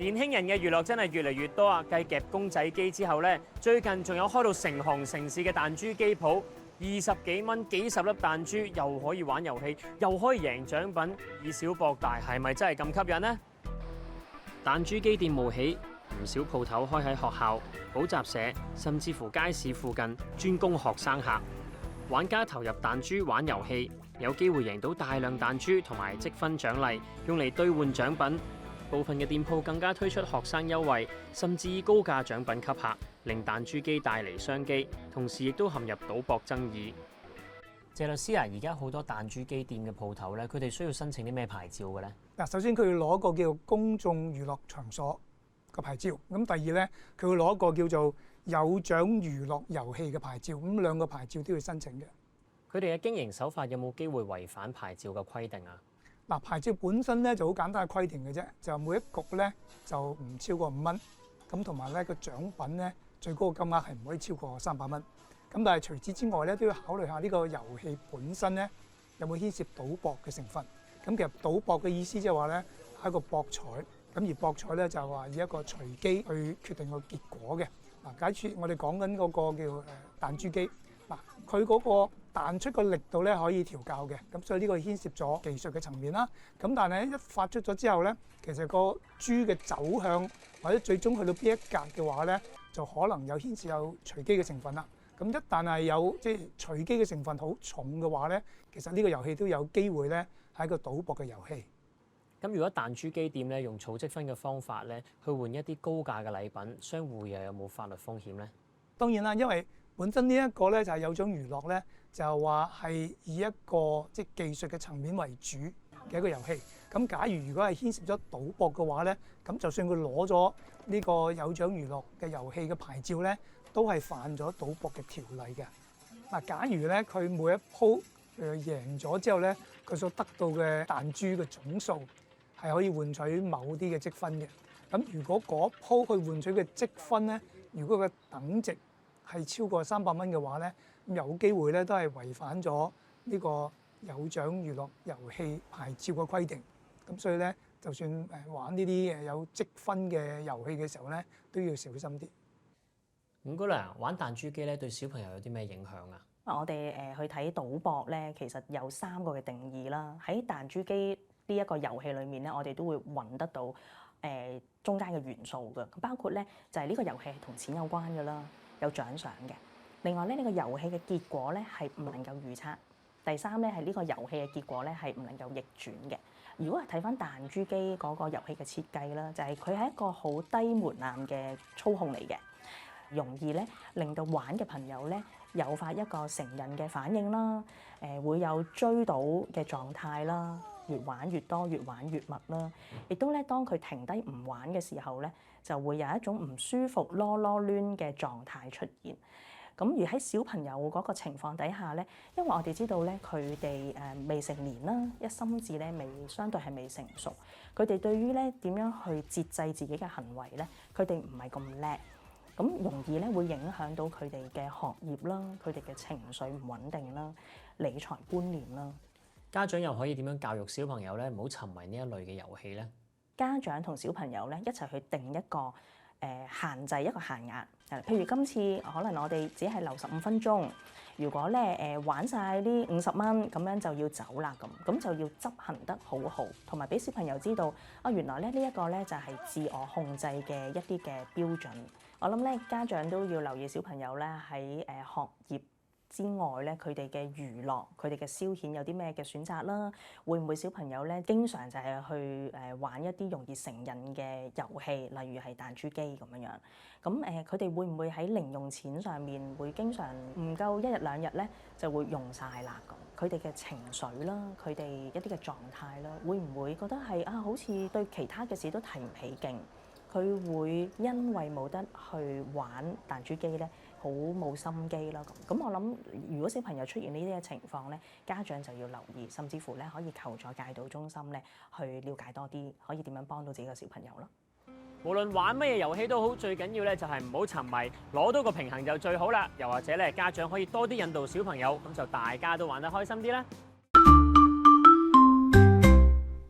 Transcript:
年輕人嘅娛樂真係越嚟越多啊！繼夾公仔機之後呢，最近仲有開到成行成市嘅彈珠機鋪，20幾蚊幾十粒彈珠，又可以玩遊戲，又可以贏獎品，以小博大，係咪真係咁吸引呢？彈珠機店冒起，唔少鋪頭開喺學校、補習社，甚至乎街市附近，專供學生客。玩家投入彈珠玩遊戲，有機會贏到大量彈珠同埋積分獎勵，用嚟兌換獎品。部分嘅店鋪更加推出學生優惠，甚至以高價獎品吸客，令彈珠機帶嚟商機，同時亦都陷入賭博爭議。謝律師啊，而家好多彈珠機店嘅鋪頭咧，佢哋需要申請啲咩牌照嘅咧？嗱，首先佢要攞一個叫公眾娛樂場所個牌照，咁第二咧，佢會攞一個叫做有獎娛樂遊戲嘅牌照，咁兩個牌照都要申請嘅。佢哋嘅經營手法有冇機會違反牌照嘅規定啊？嗱，牌照本身咧就好簡單嘅規定嘅啫，就每一局咧就唔超過5蚊，咁同埋咧個獎品咧最高嘅金額係唔可以超過300蚊。咁但係除此之外咧，都要考慮下呢個遊戲本身咧有冇牽涉賭博嘅成分。咁其實賭博嘅意思即係話咧係一個博彩，咁而博彩咧就係話以一個隨機去決定個結果嘅。嗱，假設我哋講緊嗰個叫彈珠機，嗱佢嗰個彈出個力度咧可以調校嘅，咁所以呢個牽涉咗技術嘅層面啦。咁但係一發出咗之後咧，其實個珠嘅走向或者最終去到邊一格嘅話咧，就可能有牽涉有隨機嘅成分啦。咁一旦係有即係隨機嘅成分好重嘅話咧，其實呢個遊戲都有機會咧係一個賭博嘅遊戲。咁如果彈珠機店咧用儲積分嘅方法咧去換一啲高價嘅禮品，商戶又有冇法律風險咧？當然啦，因為本身呢一個咧就係有獎娛樂咧，就話係以一個即係技術嘅層面為主嘅一個遊戲。咁假如果係牽涉咗賭博嘅話咧，咁就算佢攞咗呢個有獎娛樂嘅遊戲嘅牌照咧，都係犯咗賭博嘅條例嘅。嗱，假如咧佢每一鋪贏咗之後咧，佢所得到嘅彈珠嘅總數係可以換取某啲嘅積分嘅。咁如果嗰鋪佢換取嘅積分咧，如果個等值係超過300蚊嘅話咧，咁有機會咧都係違反咗呢個有獎娛樂遊戲牌照嘅規定。咁所以咧，就算玩呢啲有積分嘅遊戲嘅時候咧，都要小心啲。伍姑娘，玩彈珠機咧對小朋友有啲咩影響啊？我哋去睇賭博咧，其實有3個嘅定義啦。喺彈珠機呢一個遊戲裏面咧，我哋都會揾得到中間嘅元素嘅，包括咧就係呢個遊戲係同錢有關嘅啦，有獎賞嘅。另外咧，呢個遊戲嘅結果咧係唔能夠預測。第三咧係呢個遊戲嘅結果咧係唔能夠逆轉嘅。如果係睇翻彈珠機嗰個遊戲嘅設計啦，就係佢係一個好低門檻嘅操控嚟嘅，容易咧令到玩嘅朋友咧誘發一個成人嘅反應啦，會有追賭嘅狀態啦，越玩越多，越玩越密啦。亦都咧當佢停低唔玩嘅時候咧，就會有一種唔舒服、囉囉攣嘅狀態出現。咁而喺小朋友嗰個情況底下咧，因為我哋知道咧佢哋未成年啦，一心智咧相對係未成熟，佢哋對於咧點樣去節制自己嘅行為咧，佢哋唔係咁叻，咁容易咧會影響到佢哋嘅學業啦，佢哋嘅情緒唔穩定啦，理財觀念啦。家長又可以點樣教育小朋友咧唔好沉迷呢一類嘅遊戲咧？家長同小朋友咧一齊去定一個限制，一個限額。譬如今次可能我哋只係留15分鐘，如果咧玩晒呢50蚊，咁樣就要走啦，咁就要執行得好好，同埋俾小朋友知道原來咧呢一個咧就係自我控制嘅一啲嘅標準。我諗咧家長都要留意小朋友咧喺學業之外咧，佢哋嘅娛樂、佢哋嘅消遣有啲咩嘅選擇啦？會唔會小朋友咧經常就係去玩一啲容易成癮嘅遊戲，例如係彈珠機咁樣樣？咁佢哋會唔會喺零用錢上面會經常唔夠1日2日咧就會用晒啦？咁佢哋嘅情緒啦，佢哋一啲嘅狀態啦，會唔會覺得係好似對其他嘅事都提唔起勁？佢會因為冇得去玩彈珠機咧，好冇心機啦咁。咁我諗，如果小朋友出現呢啲嘅情況咧，家長就要留意，甚至乎咧可以求助戒賭中心咧去了解多啲，可以點樣幫到自己嘅小朋友咯。無論玩乜嘢遊戲都好，最緊要咧就係唔好沉迷，攞到個平衡就最好啦。又或者咧，家長可以多啲引導小朋友，咁就大家都玩得開心啲啦。